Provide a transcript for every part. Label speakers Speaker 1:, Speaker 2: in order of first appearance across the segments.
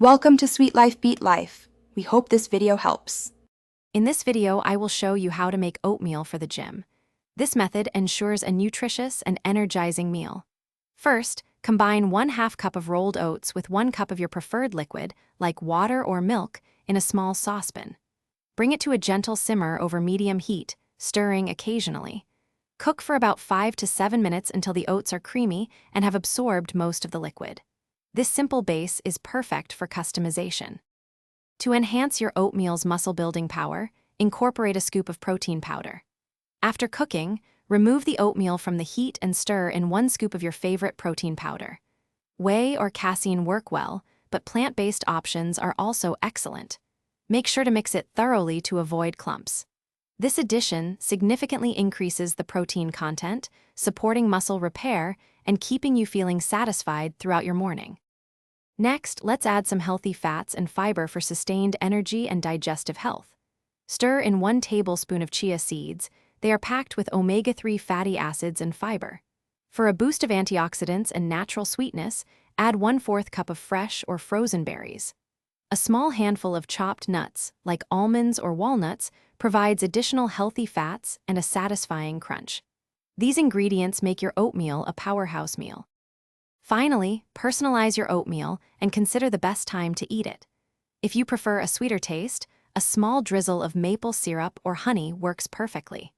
Speaker 1: Welcome to Sweet Life Beat Life. We hope this video helps.
Speaker 2: In this video, I will show you how to make oatmeal for the gym. This method ensures a nutritious and energizing meal. First, combine 1/2 cup of rolled oats with 1 cup of your preferred liquid, like water or milk, in a small saucepan. Bring it to a gentle simmer over medium heat, stirring occasionally. Cook for about 5 to 7 minutes until the oats are creamy and have absorbed most of the liquid. This simple base is perfect for customization. To enhance your oatmeal's muscle-building power, incorporate a scoop of protein powder. After cooking, remove the oatmeal from the heat and stir in 1 scoop of your favorite protein powder. Whey or casein work well, but plant-based options are also excellent. Make sure to mix it thoroughly to avoid clumps. This addition significantly increases the protein content, supporting muscle repair and keeping you feeling satisfied throughout your morning. Next, let's add some healthy fats and fiber for sustained energy and digestive health. Stir in 1 tablespoon of chia seeds. They are packed with omega-3 fatty acids and fiber. For a boost of antioxidants and natural sweetness, add 1/4 cup of fresh or frozen berries. A small handful of chopped nuts, like almonds or walnuts, provides additional healthy fats and a satisfying crunch. These ingredients make your oatmeal a powerhouse meal. Finally, personalize your oatmeal and consider the best time to eat it. If you prefer a sweeter taste, a small drizzle of maple syrup or honey works perfectly.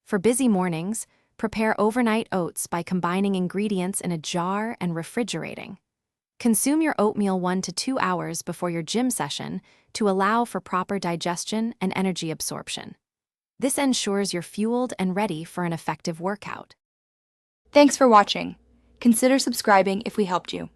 Speaker 2: For busy mornings, prepare overnight oats by combining ingredients in a jar and refrigerating. Consume your oatmeal 1 to 2 hours before your gym session to allow for proper digestion and energy absorption. This ensures you're fueled and ready for an effective workout.
Speaker 1: Thanks for watching. Consider subscribing if we helped you.